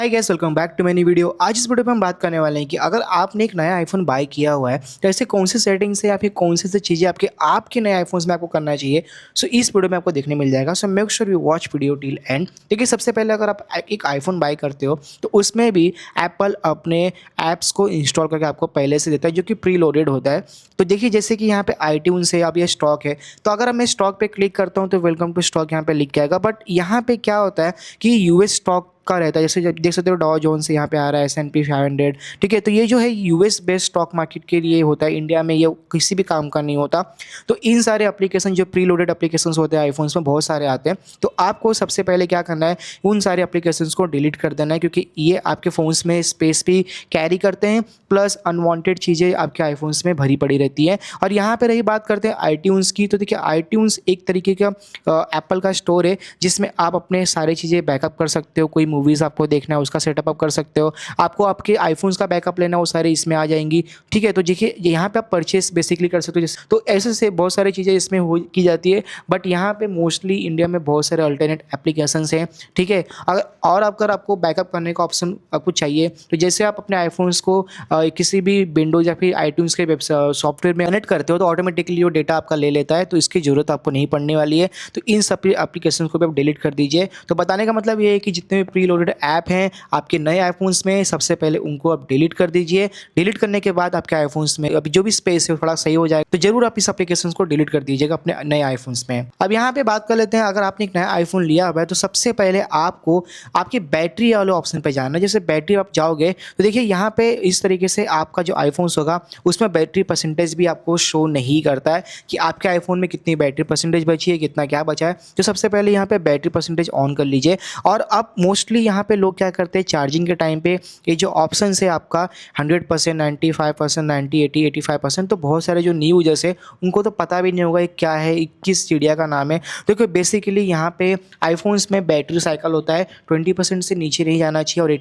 Hi guys, welcome back to many video. आज इस video में हम बात करने वाले हैं कि अगर आपने एक नया आईफोन बाय किया हुआ है तो ऐसे कौन सी सेटिंग्स है या फिर कौन सी चीज़ें आपके नए आईफोन्स में आपको करना चाहिए। सो इस वीडियो में आपको देखने मिल जाएगा। So make sure you watch video till and. देखिए, सबसे पहले अगर आप एक आईफोन बाय करते हो तो उसमें भी एप्पल अपने ऐप्स को इंस्टॉल करके आपको पहले से देता है, जो कि प्री लोडेड होता है। तो देखिए, जैसे कि यहाँ पे iTunes है, अब ये स्टॉक है, तो अगर मैं स्टॉक पे क्लिक करता हूँ तो वेलकम टू स्टॉक यहाँ पे लिख के आएगा। बट यहाँ पे क्या होता है कि यूएस स्टॉक का रहता है। जैसे जब देख सकते हो डाउ जोन्स यहाँ पे आ रहा है, S&P 500, ठीक है। तो ये जो है यूएस बेस्ड स्टॉक मार्केट के लिए होता है, इंडिया में ये किसी भी काम का नहीं होता। तो इन सारे एप्लीकेशन जो प्री लोडेड एप्लीकेशंस होते हैं आईफोन्स में बहुत सारे आते हैं। तो आपको सबसे पहले क्या करना है, उन सारे एप्लीकेशंस को डिलीट कर देना है, क्योंकि ये आपके फ़ोन्स में स्पेस भी कैरी करते हैं, प्लस अनवांटेड चीज़ें आपके आईफोन्स में भरी पड़ी रहती है। और यहाँ पे रही बात करते हैं आईट्यून्स की, तो देखिए आईट्यून्स एक तरीके का एप्पल का स्टोर है जिसमें आप अपने सारी चीज़ें बैकअप कर सकते हो। कोई मूवीज़ आपको देखना है उसका सेटअप आप कर सकते हो, आपको आपके आईफोन्स का बैकअप लेना है वो सारे इसमें आ जाएंगी, ठीक है। तो देखिए यहाँ पे आप परचेस बेसिकली कर सकते हो। तो ऐसे से बहुत सारी चीज़ें इसमें हो की जाती है। बट यहाँ पे मोस्टली इंडिया में बहुत सारे अल्टरनेट एप्लीकेशंस हैं, ठीक है। अगर आपको बैकअप करने का ऑप्शन आपको चाहिए, तो जैसे आप अपने आईफोन्स को किसी भी विंडोज या फिर आईट्यून्स के सॉफ्टवेयर में कनेक्ट करते हो तो ऑटोमेटिकली वो डेटा आपका ले लेता है, तो इसकी ज़रूरत आपको नहीं पड़ने वाली है। तो इन सब एप्लीकेशन को भी आप डिलीट कर दीजिए। तो बताने का मतलब ये है कि जितने भी प्री लोडेड ऐप हैं आपके नए आईफोन्स में, सबसे पहले उनको आप डिलीट कर दीजिए। डिलीट करने के बाद आपके आईफोन्स में अभी जो भी स्पेस है थोड़ा सही हो जाएगा, तो जरूर आप इस एप्लीकेशन को डिलीट कर दीजिएगा अपने नए आईफोन्स में। अब यहाँ पे बात कर लेते हैं, अगर आपने एक नया आईफोन लिया हुआ है तो सबसे पहले आपको आपकी बैटरी वाले ऑप्शन पे जाना है। जैसे बैटरी आप जाओगे तो देखिए यहाँ पे इस तरीके से आपका जो आईफोन्स होगा उसमें बैटरी परसेंटेज भी आपको शो नहीं करता है कि आपके आईफोन में कितनी बैटरी परसेंटेज बची है, कितना क्या बचा है। तो सबसे पहले यहाँ पे बैटरी परसेंटेज ऑन कर लीजिए। और अब मोस्टली यहाँ पे लोग क्या करते हैं, चार्जिंग के टाइम पे ये जो ऑप्शन है आपका 100%, 95%, 90, 80, 85%, तो बहुत सारे जो न्यू यूजर्स है उनको तो पता भी नहीं होगा ये क्या है, किस चिड़िया का नाम है। देखो बेसिकली यहाँ पे आईफोन्स में बैटरी साइकिल होता है 20% से नीचे नहीं जाना चाहिए और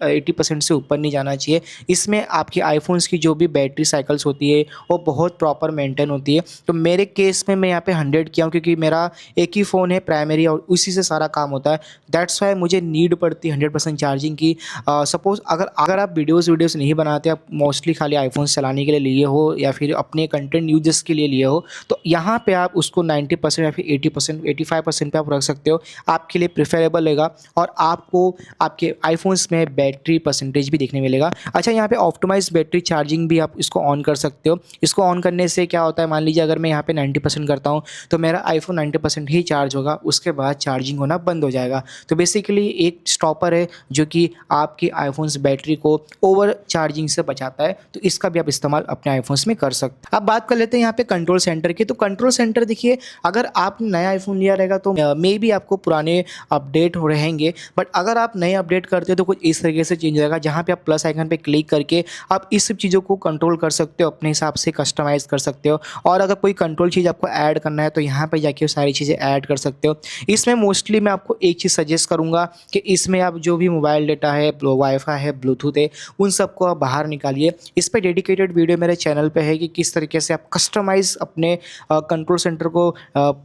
80% से ऊपर नहीं जाना चाहिए। इसमें आपके आईफोन्स की जो भी बैटरी साइकिल्स होती है वो बहुत प्रॉपर मेंटेन होती है। तो मेरे केस में मैं यहाँ पे 100 किया हूँ, क्योंकि मेरा एक ही फ़ोन है प्राइमरी और उसी से सारा काम होता है। दैट्स वाई मुझे नीड पड़ती है 100% चार्जिंग की। सपोज़ अगर आप वीडियोस नहीं बनाते, आप मोस्टली खाली आईफोन चलाने के लिए लिए हो या फिर अपने कंटेंट यूजर्स के लिए लिए हो, तो यहाँ पे आप उसको 90% या फिर 80%, 85% पे आप रख सकते हो, आपके लिए प्रेफरेबल रहेगा। और आपको आपके आईफोन्स में बैटरी परसेंटेज भी देखने मिलेगा। अच्छा, यहाँ पे ऑप्टिमाइज बैटरी चार्जिंग भी आप इसको ऑन कर सकते हो। इसको ऑन करने से क्या होता है, मान लीजिए अगर मैं यहाँ पे 90% करता हूँ तो मेरा आईफोन 90% ही चार्ज होगा, उसके बाद चार्जिंग होना बंद हो जाएगा। तो बेसिकली एक स्टॉपर है जो कि आपके आईफोन्स बैटरी को ओवर चार्जिंग से बचाता है। तो इसका भी आप इस्तेमाल अपने आईफोन्स में कर सकते हैं। अब बात कर लेते हैं यहाँ पे कंट्रोल सेंटर की। तो कंट्रोल सेंटर देखिए, अगर आपने नया आईफोन लिया रहेगा तो मे बी आपको पुराने अपडेट हो रहेंगे, बट अगर आप नए अपडेट करते हो तो कुछ इस तरीके से चेंज रहेगा, जहाँ पे आप प्लस आइकन पे क्लिक करके आप इस सब चीज़ों को कंट्रोल कर सकते हो, अपने हिसाब से कस्टमाइज़ कर सकते हो। और अगर कोई कंट्रोल चीज़ आपको ऐड करना है तो यहाँ पे जाके सारी चीज़ें ऐड कर सकते हो। इसमें मोस्टली मैं आपको एक चीज़ सजेस्ट करूँगा कि इसमें आप जो भी मोबाइल डेटा है, वाईफाई है, ब्लूटूथ है, उन सबको आप बाहर निकालिए। इस पर डेडिकेटेड वीडियो मेरे चैनल पे है कि किस तरीके से आप कस्टमाइज़ अपने कंट्रोल सेंटर को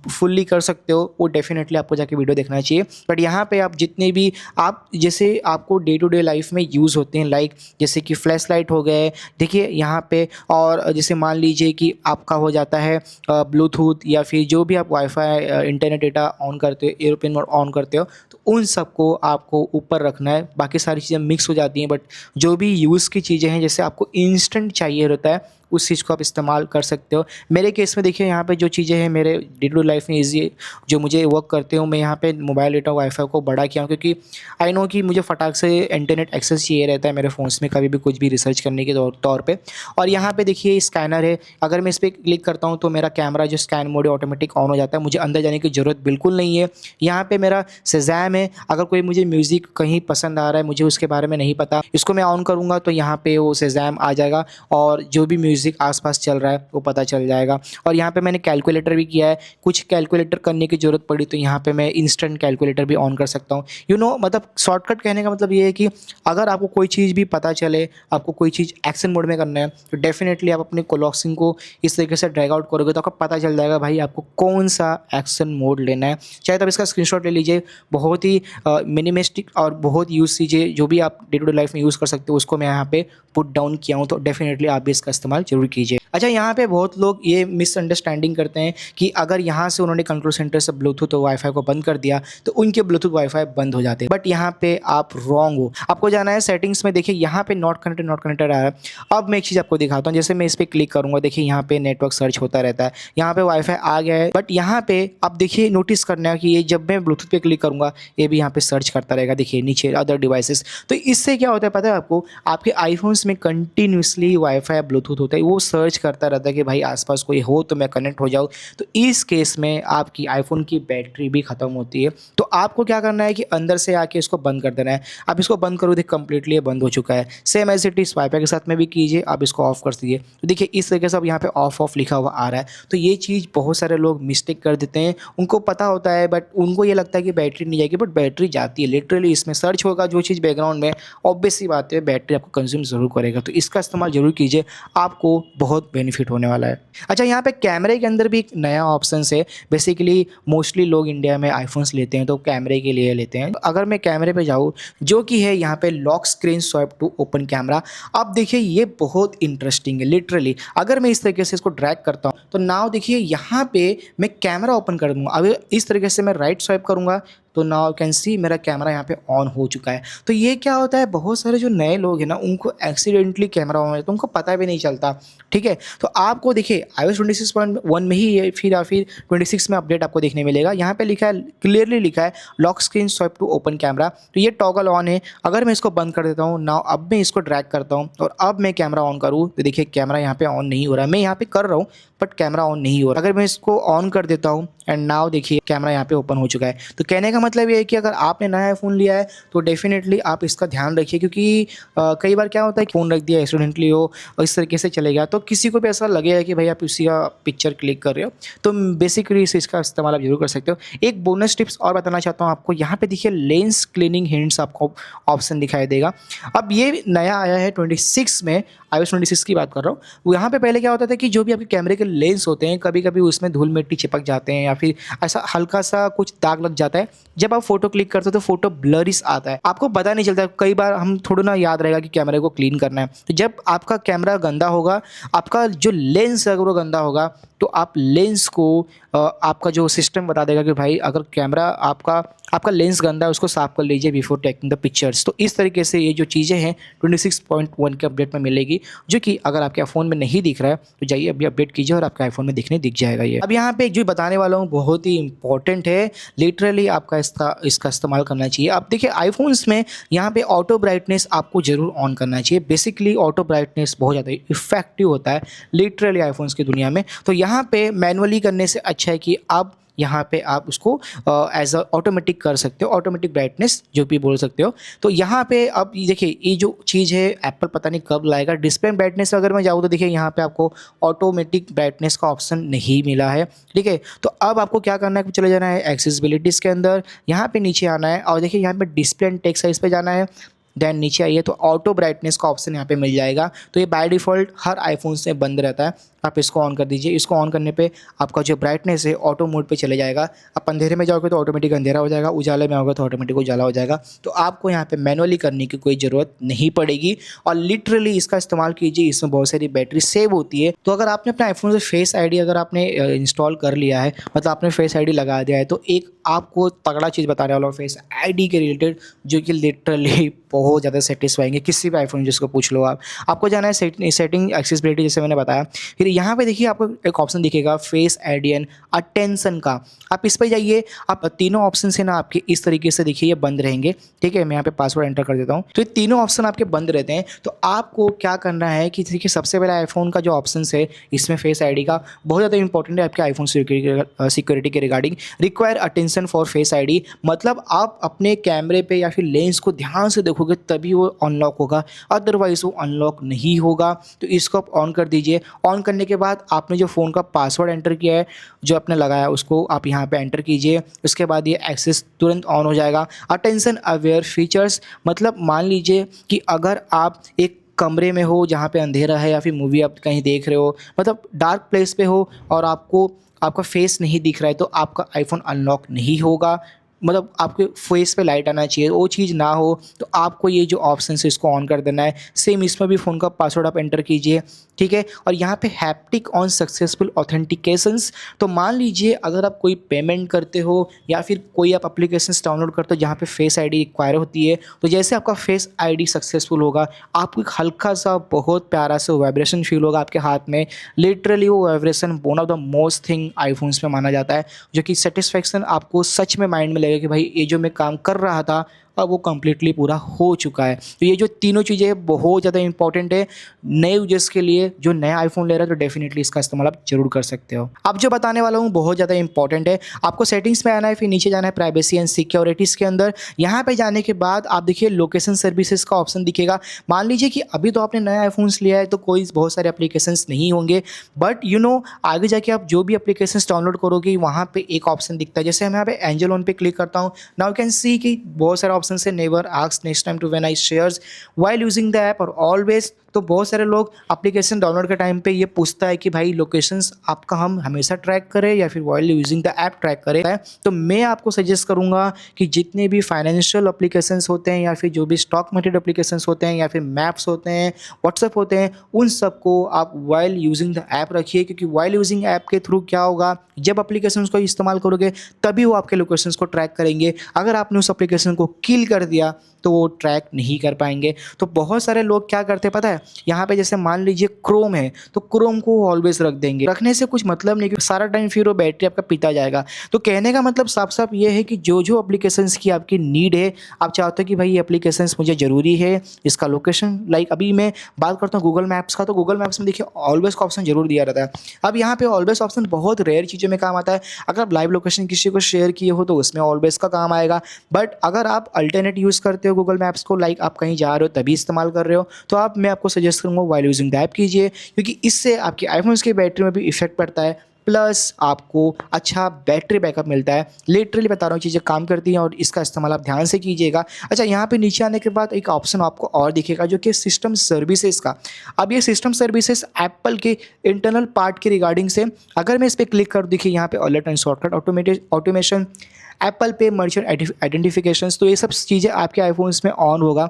फुल्ली कर सकते हो। वो डेफिनेटली आपको जाके वीडियो देखना चाहिए। बट यहाँ पे आप जितने भी आप जैसे आपको डे टू डे लाइफ में यूज़ होते हैं, लाइक जैसे कि फ्लैश लाइट हो गए, देखिए यहाँ पे, और जैसे मान लीजिए कि आपका हो जाता है ब्लूटूथ या फिर जो भी आप वाईफाई इंटरनेट डेटा ऑन करते हो, एयरप्लेन मोड ऑन करते हो, तो उन सबको आपको ऊपर रखना है। बाकी सारी चीज़ें मिक्स हो जाती हैं, बट जो भी यूज़ की चीज़ें हैं, जैसे आपको इंस्टेंट चाहिए होता है, उस चीज़ को आप इस्तेमाल कर सकते हो। मेरे केस में देखिए यहाँ पे जो चीज़ें हैं मेरे डे टू डे लाइफ में ईजी जो मुझे वर्क करते हो, मैं यहाँ पे मोबाइल डेटा वाईफाई को बड़ा किया हूँ, क्योंकि आई नो कि मुझे फटाक से इंटरनेट एक्सेस चाहिए रहता है मेरे फ़ोन्स में, कभी भी कुछ भी रिसर्च करने के तौर पे। और यहाँ पे देखिए स्कैनर है, अगर मैं इस पर क्लिक करता हूँ तो मेरा कैमरा जो स्कैन मोड है ऑटोमेटिक ऑन हो जाता है, मुझे अंदर जाने की ज़रूरत बिल्कुल नहीं है। यहाँ पे मेरा शेज़ैम है, अगर कोई मुझे म्यूज़िक कहीं पसंद आ रहा है, मुझे उसके बारे में नहीं पता, इसको मैं ऑन करूँगा तो यहाँ पे वो शेज़ैम आ जाएगा और जो भी म्यूज़िक आसपास चल रहा है वो पता चल जाएगा। और यहाँ पे मैंने कैलकुलेटर भी किया है, कुछ कैलकुलेटर करने की ज़रूरत पड़ी तो यहाँ पे मैं इंस्टेंट कैलकुलेटर भी ऑन कर सकता हूँ। मतलब शॉर्टकट कहने का मतलब ये है कि अगर आपको कोई चीज़ भी पता चले, आपको कोई चीज़ एक्शन मोड में करना है तो डेफिनेटली आप अपने क्लॉक्सिंग को इस तरीके से ड्रैग आउट करोगे तो आपको पता चल जाएगा भाई आपको कौन सा एक्शन मोड लेना है। चाहे तो आप इसका स्क्रीनशॉट ले लीजिए, बहुत ही मिनिमिस्टिक और बहुत यूज़ कीजिए, जो भी आप डे टू डे लाइफ में यूज़ कर सकते हो उसको मैं यहाँ पे पुट डाउन किया हूँ, तो डेफिनेटली आप भी इसका इस्तेमाल जरूर कीजिए। अच्छा, यहाँ पे बहुत लोग ये मिसअंडरस्टैंडिंग करते हैं कि अगर यहाँ से उन्होंने कंट्रोल सेंटर से ब्लूटूथ और वाईफाई को बंद कर दिया तो उनके ब्लूटूथ वाईफाई बंद हो जाते हैं, बट यहाँ पे आप रॉन्ग हो। आपको जाना है सेटिंग्स में, देखिए यहाँ पे नॉट कनेक्टेड आ रहा है। अब मैं एक चीज़ आपको दिखाता हूँ, जैसे मैं इस पर क्लिक करूँगा, देखिए यहाँ पे नेटवर्क सर्च होता रहता है, यहाँ पे वाईफाई आ गया है, बट यहाँ पे आप देखिए नोटिस करना है कि ये जब मैं ब्लूटूथ पे क्लिक करूँगा ये भी यहाँ पे सर्च करता रहेगा, देखिए नीचे अदर डिवाइसेस। तो इससे क्या होता है पता है आपको, आपके आईफोन्स में कंटिन्यूसली वाईफाई ब्लूटूथ होता है, वो सर्च करता रहता है कि भाई आसपास कोई हो तो मैं कनेक्ट हो जाऊँ। तो इस केस में आपकी आईफोन की बैटरी भी ख़त्म होती है। तो आपको क्या करना है कि अंदर से आके इसको बंद कर देना है। आप इसको बंद करो, देखिए कंप्लीटली बंद हो चुका है। Same as it is wifi के साथ में भी कीजिए, आप इसको ऑफ कर दीजिए। तो देखिए इस तरीके से अब यहाँ पे ऑफ लिखा हुआ आ रहा है। तो ये चीज़ बहुत सारे लोग मिस्टेक कर देते हैं, उनको पता होता है बट उनको ये लगता है कि बैटरी नहीं जाएगी, बट बैटरी जाती है। लिटरली इसमें सर्च होगा जो चीज़ बैकग्राउंड में, ऑब्वियस सी बात है बैटरी आपको कंज्यूम ज़रूर करेगा। तो इसका इस्तेमाल ज़रूर कीजिए, आपको बहुत बेनिफिट होने वाला है। अच्छा, यहाँ पे कैमरे के अंदर भी एक नया ऑप्शन है। बेसिकली मोस्टली लोग इंडिया में आईफोन्स लेते हैं तो कैमरे के लिए लेते हैं। अगर मैं कैमरे पे जाऊँ, जो कि है यहाँ पे lock screen swipe to open camera, अब देखिए ये बहुत इंटरेस्टिंग है। लिटरली अगर मैं इस तरीके से इसको ड्रैग करता हूँ तो नाउ देखिए यहाँ पे मैं कैमरा ओपन कर दूँगा। अब इस तरीके से मैं राइट स्वाइप करूँगा तो नाउ कैन सी मेरा कैमरा यहाँ पे ऑन हो चुका है। तो ये क्या होता है, बहुत सारे जो नए लोग हैं ना उनको एक्सीडेंटली कैमरा ऑन हो जाता है, उनको पता भी नहीं चलता। ठीक है, तो आपको देखिए iOS 26.1 में ही ये फिर 26 में अपडेट आपको देखने मिलेगा। यहाँ पे लिखा है, क्लियरली लिखा है lock screen swipe to open camera. तो ये टॉगल ऑन है। अगर मैं इसको बंद कर देता हूँ नाउ, अब मैं इसको ड्रैग करता हूँ और अब मैं कैमरा ऑन करूँ तो देखिए कैमरा यहाँ पे ऑन नहीं हो रहा है। मैं यहाँ पे कर रहा हूँ बट कैमरा ऑन नहीं हो रहा। अगर मैं इसको ऑन कर देता हूँ एंड नाउ देखिए कैमरा यहाँ पे ओपन हो चुका है। तो कहने का मतलब ये है कि अगर आपने नया फ़ोन लिया है तो डेफिनेटली आप इसका ध्यान रखिए, क्योंकि कई बार क्या होता है कि फ़ोन रख दिया एक्सीडेंटली हो और इस तरीके से चले गया तो किसी को भी ऐसा लगेगा कि भाई आप उसी का पिक्चर क्लिक कर रहे हो। तो बेसिकली इसका इस्तेमाल आप जरूर कर सकते हो। एक बोनस टिप्स और बताना चाहता हूँ आपको, यहाँ पे देखिए लेंस क्लीनिंग हिंट्स आपको ऑप्शन दिखाई देगा। अब ये नया आया है 26 में, iOS 26 की बात कर रहा हूँ। यहाँ पे पहले क्या होता था कि जो भी आपके कैमरे के लेंस होते हैं कभी कभी उसमें धूल मिट्टी चिपक जाते हैं या फिर ऐसा हल्का सा कुछ दाग लग जाता है। जब आप फोटो क्लिक करते हो तो फोटो ब्लरिश आता है, आपको पता नहीं चलता। कई बार हम थोड़ा ना याद रहेगा कि कैमरे को क्लीन करना है। तो जब आपका कैमरा गंदा होगा, आपका जो लेंस है अगर वो गंदा होगा तो आप लेंस को आपका जो सिस्टम बता देगा कि भाई अगर कैमरा आपका लेंस गंदा है उसको साफ कर लीजिए बिफोर टेकिंग द पिक्चर्स। तो इस तरीके से ये जो चीज़ें हैं 26.1 के अपडेट में मिलेगी, जो कि अगर आपके फ़ोन में नहीं दिख रहा है तो जाइए अभी अपडेट कीजिए और आपके आईफोन में दिखने दिख जाएगा ये। अब यहाँ पे जो बताने वाला हूँ बहुत ही इंपॉर्टेंट है, लिटरली आपका इसका इस्तेमाल करना चाहिए। अब देखिए आईफोन्स में यहाँ पे ऑटो ब्राइटनेस आपको ज़रूर ऑन करना चाहिए। बेसिकली ऑटो ब्राइटनेस बहुत ज़्यादा इफेक्टिव होता है लिटरली आईफोन्स की दुनिया में। तो यहाँ पे मैनुअली करने से अच्छा है कि आप यहाँ पे आप उसको एज अ ऑटोमेटिक कर सकते हो, ऑटोमेटिक ब्राइटनेस जो भी बोल सकते हो। तो यहाँ पे अब देखिए ये जो चीज़ है एप्पल पता नहीं कब लाएगा। डिस्प्ले ब्राइटनेस अगर मैं जाऊँ तो देखिए यहाँ पे आपको ऑटोमेटिक ब्राइटनेस का ऑप्शन नहीं मिला है। ठीक है, तो अब आपको क्या करना है, चले जाना है एक्सेसिबिलिटीज़ के अंदर, यहाँ पे नीचे आना है और देखिए यहाँ पे डिस्प्ले एंड टेक्स्ट साइज पे जाना है। देन नीचे आइए तो ऑटो ब्राइटनेस का ऑप्शन यहाँ पे मिल जाएगा। तो ये बाय डिफ़ॉल्ट हर आईफोन से बंद रहता है, आप इसको ऑन कर दीजिए। इसको ऑन करने पे आपका जो ब्राइटनेस है ऑटो मोड पे चले जाएगा। आप अंधेरे में जाओगे तो ऑटोमेटिक अंधेरा हो जाएगा, उजाले में आओगे तो ऑटोमेटिक उजाला हो जाएगा। तो आपको यहाँ पे मैनुअली करने की कोई ज़रूरत नहीं पड़ेगी और लिटरली इसका इस्तेमाल कीजिए, इसमें बहुत सारी बैटरी सेव होती है। तो अगर आपने अपने आईफोन से फेस आईडी अगर आपने इंस्टॉल कर लिया है, मतलब आपने फेस आईडी लगा दिया है, तो एक आपको तगड़ा चीज़ बताने वाला हूँ फेस आईडी के रिलेटेड, जो कि लिटरली बहुत ज़्यादा सेटिस्फाइंग है। किसी भी आईफोन जिसको पूछ लो आपको जाना है सेटिंग एक्सेसिबिलिटी जैसे मैंने बताया। फिर यहाँ पे देखिए आपको एक ऑप्शन दिखेगा फेस आईडी एंड अटेंशन का, आप इस पर जाइए। आप तीनों ऑप्शन से ना आपके इस तरीके से देखिए ये बंद रहेंगे। ठीक है, मैं यहाँ पे पासवर्ड एंटर कर देता हूँ। तो ये तीनों ऑप्शन आपके बंद रहते हैं। तो आपको क्या करना है कि देखिए सबसे पहले आईफोन का जो ऑप्शन है इसमें फेस आईडी का बहुत ज़्यादा इंपॉर्टेंट है आपके आईफोन सिक्योरिटी के regarding. Require attention attention for face ID, मतलब आप अपने कैमरे पे या फिर लेंस को ध्यान से देखोगे तभी वो अनलॉक होगा, अदरवाइज़ वो अनलॉक नहीं होगा। तो इसको आप ऑन कर दीजिए। ऑन करने के बाद आपने जो फ़ोन का पासवर्ड एंटर किया है, जो आपने लगाया उसको आप यहाँ पे एंटर कीजिए। उसके बाद ये एक्सेस तुरंत ऑन हो जाएगा। अटेंशन अवेयर फीचर्स, मतलब मान लीजिए कि अगर आप एक कमरे में हो जहाँ पे अंधेरा है या फिर मूवी आप कहीं देख रहे हो, मतलब डार्क प्लेस पे हो और आपको आपका फेस नहीं दिख रहा है, तो आपका आईफ़ोन अनलॉक नहीं होगा। मतलब आपके फेस पे लाइट आना चाहिए, वो चीज़ ना हो तो आपको ये जो ऑप्शन है इसको ऑन कर देना है। सेम इसमें भी फ़ोन का पासवर्ड आप एंटर कीजिए, ठीक है। और यहाँ पे हैप्टिक ऑन सक्सेसफुल ऑथेंटिकेशंस, तो मान लीजिए अगर आप कोई पेमेंट करते हो या फिर कोई आप एप्लीकेशंस डाउनलोड करते हो जहाँ पे फेस आईडी रिक्वायर होती है, तो जैसे आपका फेस आईडी सक्सेसफुल होगा, आपको एक हल्का सा बहुत प्यारा सा वाइब्रेशन फील होगा आपके हाथ में। लिटरली वो vibration one of the most thing iPhones में माना जाता है, जो कि सेटिस्फैक्शन आपको सच में माइंड में लगेगा कि भाई ये जो मैं काम कर रहा था अब वो कम्प्लीटली पूरा हो चुका है। तो ये जो तीनों चीज़ें बहुत ज़्यादा इंपॉर्टेंट है नए यूजर्स के लिए। जो नया आईफोन ले रहा है तो डेफिनेटली इसका इस्तेमाल आप जरूर कर सकते हो। अब जो बताने वाला हूँ बहुत ज़्यादा इंपॉर्टेंट है। आपको सेटिंग्स में आना है, फिर नीचे जाना है प्राइवेसी एंड सिक्योरिटीज़ के अंदर। यहाँ पे जाने के बाद आप देखिए लोकेशन सर्विसेज का ऑप्शन दिखेगा। मान लीजिए कि अभी तो आपने नया आईफोन्स लिया है तो कोई बहुत सारे एप्लीकेशंस नहीं होंगे, बट आगे जाके आप जो भी एप्लीकेशंस डाउनलोड करोगे वहाँ पे एक ऑप्शन दिखता है। जैसे हम यहाँ पे एंजल ऑन पे क्लिक करता हूँ, नाउ यू कैन सी कि बहुत सारे ऑप्शन से never ask next time to when I shares while using the app और ऑलवेज। तो बहुत सारे लोग एप्लीकेशन डाउनलोड के टाइम पे ये पूछता है कि भाई लोकेशंस आपका हम हमेशा ट्रैक करें या फिर while using the app track करें। तो मैं आपको सजेस्ट करूंगा कि जितने भी फाइनेंशियल एप्लीकेशंस होते हैं या फिर जो भी स्टॉक मार्केट एप्लीकेशंस होते हैं या फिर मैप्स होते हैं, व्हाट्सएप होते हैं, उन सबको आप व्हाइल यूजिंग द ऐप रखिए। क्योंकि व्हाइल यूजिंग ऐप के थ्रू क्या होगा, जब एप्लीकेशंस को इस्तेमाल करोगे तभी वो आपके लोकेशंस को ट्रैक करेंगे। अगर आपने उस एप्लीकेशन को किल कर दिया तो वो ट्रैक नहीं कर पाएंगे। तो बहुत सारे लोग क्या करते हैं पता है, यहाँ पे जैसे मान लीजिए क्रोम है तो क्रोम को ऑलवेज रख देंगे। रखने से कुछ मतलब नहीं, क्योंकि सारा टाइम फिर वो बैटरी आपका पीता जाएगा। तो कहने का मतलब साफ साफ ये है कि जो जो एप्लीकेशंस की आपकी नीड है, आप चाहते हो कि भाई ये एप्लीकेशंस मुझे ज़रूरी है, इसका लोकेशन, लाइक अभी मैं बात करता हूँ गूगल मैप्स का, तो गूगल मैप्स में देखिए ऑलवेज का ऑप्शन जरूर दिया रहता है। अब यहाँ पे ऑलवेज ऑप्शन बहुत रेयर चीज़ों में काम आता है। अगर आप लाइव लोकेशन किसी को शेयर किए हो तो उसमें ऑलवेज का काम आएगा। बट अगर आप अल्टरनेट यूज़ करते हो गूगल मैप्स को, लाइक आप कहीं जा रहे हो तभी इस्तेमाल कर रहे हो, तो मैं आपको सजेस्ट करूँगा व्हाइल यूजिंग द ऐप कीजिए। क्योंकि इससे आपके आईफोन्स की बैटरी में भी इफेक्ट पड़ता है, प्लस आपको अच्छा बैटरी बैकअप मिलता है। लिटरली बता रहा हूँ चीज़ें काम करती हैं और इसका इस्तेमाल आप ध्यान से कीजिएगा। अच्छा, यहाँ पे नीचे आने के बाद एक ऑप्शन आपको और दिखेगा जो कि सिस्टम सर्विसेज का। अब ये सिस्टम सर्विसेज एप्पल के इंटरनल पार्ट के रिगार्डिंग से, अगर मैं इस पर क्लिक कर, देखिए यहाँ पे alert and shortcut automation, Apple पे मर्चेंट आइडेंटिफिकेशंस, तो ये सब चीज़ें आपके आईफोन्स में ऑन होगा।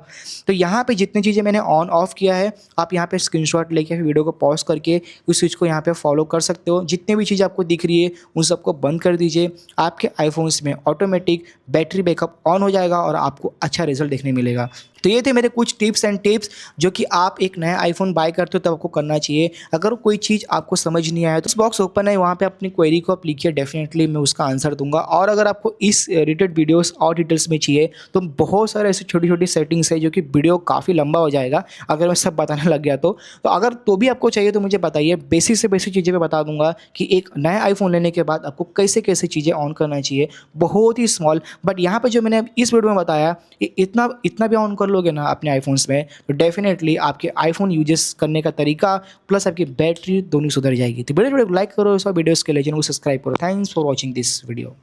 तो यहाँ पे जितनी चीज़ें मैंने ऑन ऑफ किया है, आप यहाँ पे स्क्रीनशॉट लेके वीडियो को पॉज करके उस स्विच को यहाँ पे फॉलो कर सकते हो। जितने भी चीज़ें आपको दिख रही है उन सबको बंद कर दीजिए। आपके आईफोन्स में ऑटोमेटिक बैटरी बैकअप ऑन हो जाएगा और आपको अच्छा रिजल्ट देखने मिलेगा। तो ये थे मेरे कुछ टिप्स एंड टिप्स जो कि आप एक नया आईफोन बाय करते हो तब आपको करना चाहिए। अगर कोई चीज़ आपको समझ नहीं आया तो इस बॉक्स ओपन है, वहाँ पे अपनी क्वेरी को आप लिखिए, डेफिनेटली मैं उसका आंसर दूंगा। और अगर आपको इस रिलेटेड वीडियोस और डिटेल्स में चाहिए तो बहुत सारे ऐसी छोटी छोटी सेटिंग्स है जो कि वीडियो काफ़ी लंबा हो जाएगा अगर मैं सब बताने लग गया तो अगर तो भी आपको चाहिए तो मुझे बताइए। बेसिक से बेसिक चीज़ें मैं बता दूंगा कि एक नया आईफोन लेने के बाद आपको कैसे कैसे चीज़ें ऑन करना चाहिए, बहुत ही स्मॉल। बट यहाँ पर जो मैंने इस वीडियो में बताया, इतना भी ऑन कर लोगे ना अपने आईफोन्स में तो डेफिनेटली आपके आईफोन यूजेस करने का तरीका प्लस आपकी बैटरी दोनों सुधर जाएगी। तो वीडियो को लाइक करो, इस वीडियोस के लिए चैनल को सब्सक्राइब करो। Thanks for watching this video.